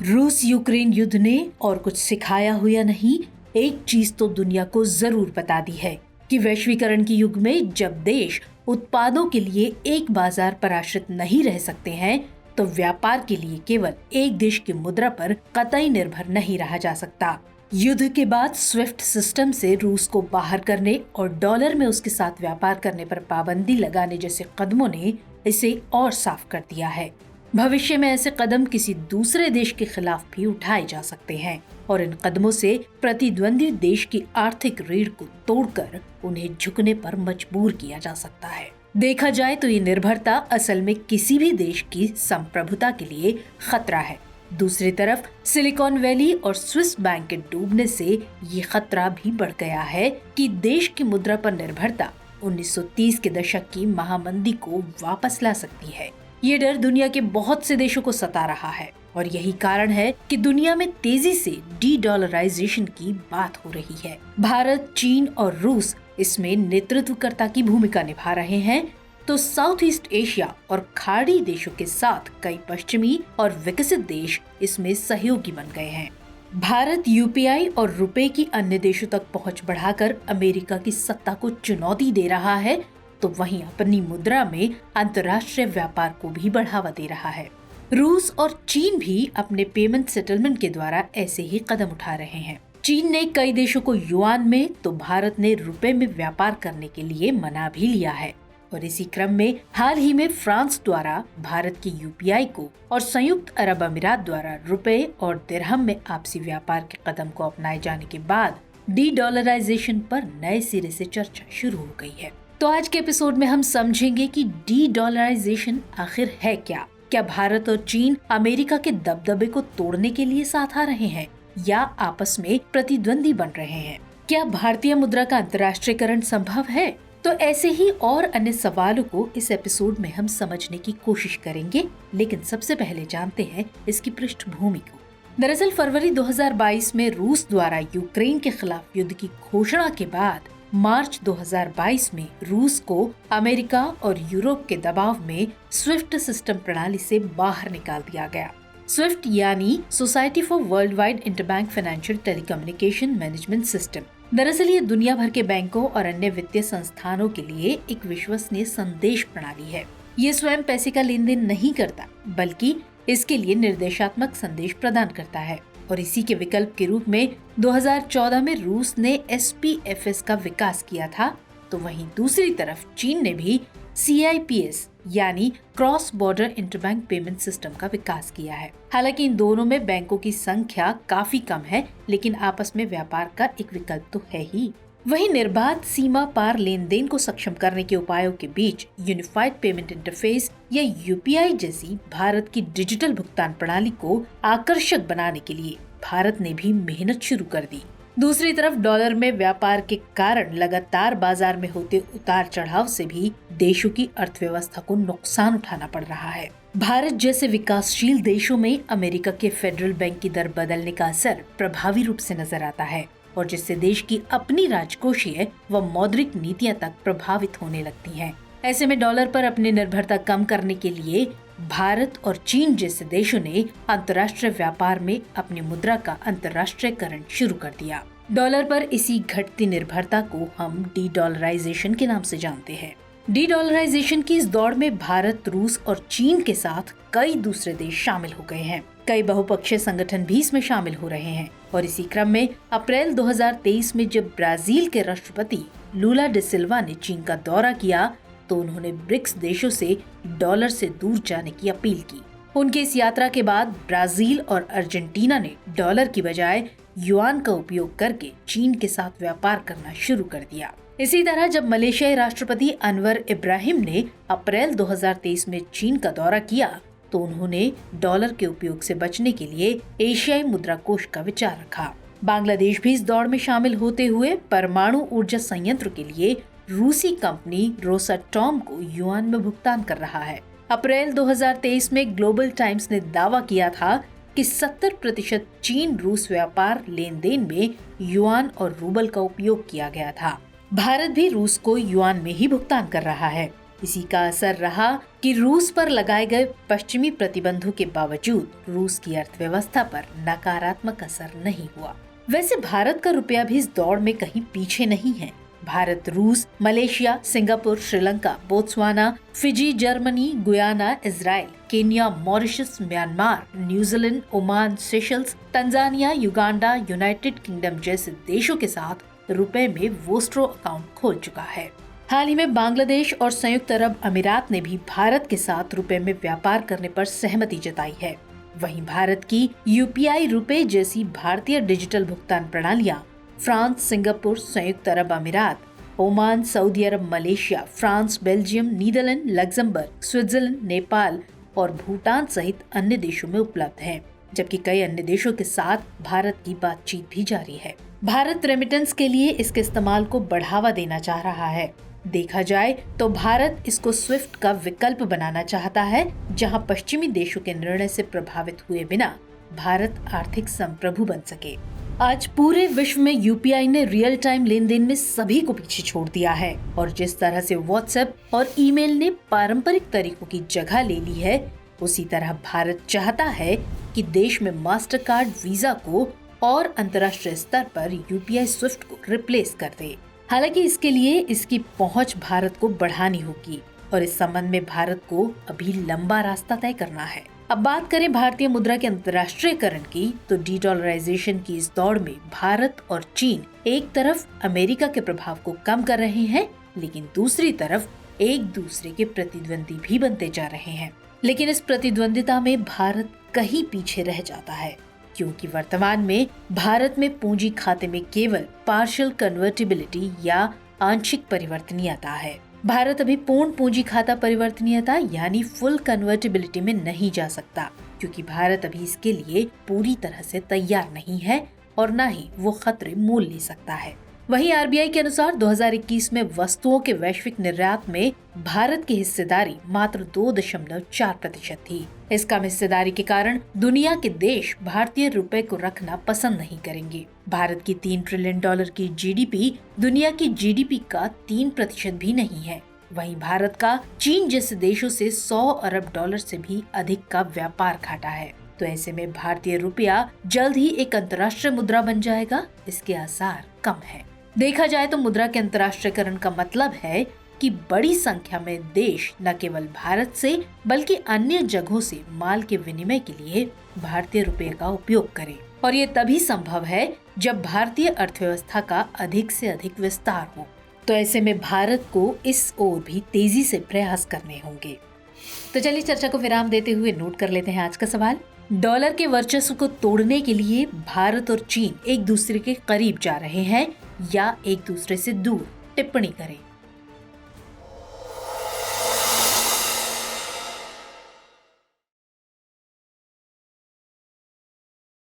रूस यूक्रेन युद्ध ने और कुछ सिखाया हो या नहीं, एक चीज तो दुनिया को जरूर बता दी है कि वैश्वीकरण के युग में जब देश उत्पादों के लिए एक बाजार पर आश्रित नहीं रह सकते हैं, तो व्यापार के लिए केवल एक देश की मुद्रा पर कतई निर्भर नहीं रहा जा सकता। युद्ध के बाद स्विफ्ट सिस्टम से रूस को बाहर करने और डॉलर में उसके साथ व्यापार करने पर पाबंदी लगाने जैसे कदमों ने इसे और साफ कर दिया है। भविष्य में ऐसे कदम किसी दूसरे देश के खिलाफ भी उठाए जा सकते हैं और इन कदमों से प्रतिद्वंदी देश की आर्थिक रीढ़ को तोड़कर उन्हें झुकने पर मजबूर किया जा सकता है। देखा जाए तो ये निर्भरता असल में किसी भी देश की संप्रभुता के लिए खतरा है। दूसरी तरफ सिलिकॉन वैली और स्विस बैंक के डूबने से ये खतरा भी बढ़ गया है कि देश की मुद्रा पर निर्भरता 1930 के दशक की महामंदी को वापस ला सकती है। ये डर दुनिया के बहुत से देशों को सता रहा है और यही कारण है कि दुनिया में तेजी से डी डॉलराइजेशन की बात हो रही है। भारत, चीन और रूस इसमें नेतृत्वकर्ता की भूमिका निभा रहे हैं, तो साउथ ईस्ट एशिया और खाड़ी देशों के साथ कई पश्चिमी और विकसित देश इसमें सहयोगी बन गए हैं। भारत यूपीआई और रुपए की अन्य देशों तक पहुंच बढ़ाकर अमेरिका की सत्ता को चुनौती दे रहा है, तो वहीं अपनी मुद्रा में अंतर्राष्ट्रीय व्यापार को भी बढ़ावा दे रहा है। रूस और चीन भी अपने पेमेंट सेटलमेंट के द्वारा ऐसे ही कदम उठा रहे हैं। चीन ने कई देशों को युआन में, तो भारत ने रुपए में व्यापार करने के लिए मना भी लिया है। और इसी क्रम में हाल ही में फ्रांस द्वारा भारत की यूपीआई को और संयुक्त अरब अमीरात द्वारा रुपए और दिरहम में आपसी व्यापार के कदम को अपनाए जाने के बाद डी डॉलराइजेशन पर नए सिरे से चर्चा शुरू हो गई है। तो आज के एपिसोड में हम समझेंगे कि डी डॉलराइजेशन आखिर है क्या? क्या भारत और चीन अमेरिका के दबदबे को तोड़ने के लिए साथ आ रहे हैं या आपस में प्रतिद्वंदी बन रहे हैं? क्या भारतीय मुद्रा का अंतर्राष्ट्रीयकरण संभव है? तो ऐसे ही और अन्य सवालों को इस एपिसोड में हम समझने की कोशिश करेंगे, लेकिन सबसे पहले जानते हैं इसकी पृष्ठभूमि को। दरअसल फरवरी 2022 में रूस द्वारा यूक्रेन के खिलाफ युद्ध की घोषणा के बाद मार्च 2022 में रूस को अमेरिका और यूरोप के दबाव में स्विफ्ट सिस्टम प्रणाली से बाहर निकाल दिया गया। स्विफ्ट यानी society for world wide interbank financial telecommunication management system. दरअसल ये दुनिया भर के बैंकों और अन्य वित्तीय संस्थानों के लिए एक विश्वसनीय संदेश प्रणाली है। ये स्वयं पैसे का लेन देन नहीं करता, बल्कि इसके लिए निर्देशात्मक संदेश प्रदान करता है। और इसी के विकल्प के रूप में 2014 में रूस ने SPFS का विकास किया था, तो वहीं दूसरी तरफ चीन ने भी CIPS यानी cross border interbank payment system का विकास किया है। हालांकि इन दोनों में बैंकों की संख्या काफी कम है, लेकिन आपस में व्यापार का एक विकल्प तो है ही। वहीं निर्बाध सीमा पार लेन देन को सक्षम करने के उपायों के बीच यूनिफाइड पेमेंट इंटरफेस या UPI जैसी भारत की डिजिटल भुगतान प्रणाली को आकर्षक बनाने के लिए भारत ने भी मेहनत शुरू कर दी। दूसरी तरफ डॉलर में व्यापार के कारण लगातार बाजार में होते उतार चढ़ाव से भी देशों की अर्थव्यवस्था को नुकसान उठाना पड़ रहा है। भारत जैसे विकासशील देशों में अमेरिका के फेडरल बैंक की दर बदलने का असर प्रभावी रूप से नजर आता है और जिससे देश की अपनी राजकोषीय व मौद्रिक नीतियां तक प्रभावित होने लगती हैं। ऐसे में डॉलर पर अपनी निर्भरता कम करने के लिए भारत और चीन जैसे देशों ने अंतर्राष्ट्रीय व्यापार में अपनी मुद्रा का अंतर्राष्ट्रीयकरण शुरू कर दिया। डॉलर पर इसी घटती निर्भरता को हम डी डॉलराइजेशन के नाम से जानते हैं। डी डॉलराइजेशन की इस दौड़ में भारत, रूस और चीन के साथ कई दूसरे देश शामिल हो गए हैं। कई बहुपक्षीय संगठन भी इसमें शामिल हो रहे हैं और इसी क्रम में अप्रैल 2023 में जब ब्राजील के राष्ट्रपति लूला डी सिल्वा ने चीन का दौरा किया, तो उन्होंने ब्रिक्स देशों से डॉलर से दूर जाने की अपील की। उनकी इस यात्रा के बाद ब्राजील और अर्जेंटीना ने डॉलर की बजाय युआन का उपयोग करके चीन के साथ व्यापार करना शुरू कर दिया। इसी तरह जब मलेशियाई राष्ट्रपति अनवर इब्राहिम ने अप्रैल 2023 में चीन का दौरा किया, तो उन्होंने डॉलर के उपयोग से बचने के लिए एशियाई मुद्रा कोष का विचार रखा। बांग्लादेश भी इस दौड़ में शामिल होते हुए परमाणु ऊर्जा संयंत्र के लिए रूसी कंपनी रोसाटॉम को युआन में भुगतान कर रहा है। अप्रैल 2023 में ग्लोबल टाइम्स ने दावा किया था कि 70% चीन रूस व्यापार लेन देन में युआन और रूबल का उपयोग किया गया था। भारत भी रूस को युआन में ही भुगतान कर रहा है। इसी का असर रहा कि रूस पर लगाए गए पश्चिमी प्रतिबंधों के बावजूद रूस की अर्थव्यवस्था पर नकारात्मक असर नहीं हुआ। वैसे भारत का रुपया भी इस दौड़ में कहीं पीछे नहीं है। भारत रूस, Malaysia, Singapore, Sri Lanka, Botswana, Fiji, Germany, Guyana, Israel, Kenya, Mauritius, Myanmar, New Zealand, Oman, Seychelles, Tanzania, Uganda, United kingdom जैसे देशों के साथ रुपए में वोस्ट्रो अकाउंट खोल चुका है। हाल ही में बांग्लादेश और संयुक्त अरब अमीरात ने भी भारत के साथ रुपए में व्यापार करने पर सहमति जताई है। वहीं भारत की यूपीआई रुपए जैसी भारतीय डिजिटल भुगतान प्रणालियां फ्रांस, सिंगापुर, संयुक्त अरब अमीरात, ओमान, सऊदी अरब, Malaysia, France, Belgium, Netherlands, Luxembourg, Switzerland, Nepal और भूटान सहित अन्य देशों में उपलब्ध हैं, जबकि कई अन्य देशों के साथ भारत की बातचीत भी जारी है। भारत रेमिटेंस के लिए इसके इस्तेमाल को बढ़ावा देना चाह रहा है। देखा जाए तो भारत इसको स्विफ्ट का विकल्प बनाना चाहता है, जहां पश्चिमी देशों के निर्णय से प्रभावित हुए बिना भारत आर्थिक संप्रभु बन सके। आज पूरे विश्व में यूपीआई ने रियल टाइम लेन देन में सभी को पीछे छोड़ दिया है और जिस तरह से व्हाट्सएप और ईमेल ने पारंपरिक तरीकों की जगह ले ली है, उसी तरह भारत चाहता है कि देश में मास्टर कार्ड, वीजा को और अंतर्राष्ट्रीय स्तर पर यूपीआई स्विफ्ट को रिप्लेस कर दे। हालांकि इसके लिए इसकी पहुंच भारत को बढ़ानी होगी और इस संबंध में भारत को अभी लंबा रास्ता तय करना है। अब बात करें भारतीय मुद्रा के अंतर्राष्ट्रीयकरण की, तो डीडॉलराइजेशन की इस दौड़ में भारत और चीन एक तरफ अमेरिका के प्रभाव को कम कर रहे हैं, लेकिन दूसरी तरफ एक दूसरे के प्रतिद्वंदी भी बनते जा रहे हैं। लेकिन इस प्रतिद्वंदिता में भारत कहीं पीछे रह जाता है, क्योंकि वर्तमान में भारत में पूंजी खाते में केवल पार्शियल कन्वर्टिबिलिटी या आंशिक परिवर्तनीयता है। भारत अभी पूर्ण पूंजी खाता परिवर्तनीयता यानी फुल कन्वर्टिबिलिटी में नहीं जा सकता, क्योंकि भारत अभी इसके लिए पूरी तरह से तैयार नहीं है और न ही वो खतरे मोल ले सकता है। वहीं आरबीआई के अनुसार 2021 में वस्तुओं के वैश्विक निर्यात में भारत की हिस्सेदारी मात्र 2.4% थी। इस कम हिस्सेदारी के कारण दुनिया के देश भारतीय रुपए को रखना पसंद नहीं करेंगे। भारत की $3 ट्रिलियन की जीडीपी दुनिया की जीडीपी का 3% भी नहीं है। वहीं भारत का चीन जैसे देशों से $100 अरब से भी अधिक का व्यापार घाटा है। तो ऐसे में भारतीय रुपया जल्द ही एक अंतर्राष्ट्रीय मुद्रा बन जाएगा, इसके आसार कम है। देखा जाए तो मुद्रा के अंतर्राष्ट्रीयकरण का मतलब है कि बड़ी संख्या में देश न केवल भारत से बल्कि अन्य जगहों से माल के विनिमय के लिए भारतीय रुपये का उपयोग करें, और ये तभी संभव है जब भारतीय अर्थव्यवस्था का अधिक से अधिक विस्तार हो। तो ऐसे में भारत को इस ओर भी तेजी से प्रयास करने होंगे। तो चलिए चर्चा को विराम देते हुए नोट कर लेते हैं आज का सवाल। डॉलर के वर्चस्व को तोड़ने के लिए भारत और चीन एक दूसरे के करीब जा रहे हैं या एक दूसरे से दूर? टिप्पणी करें।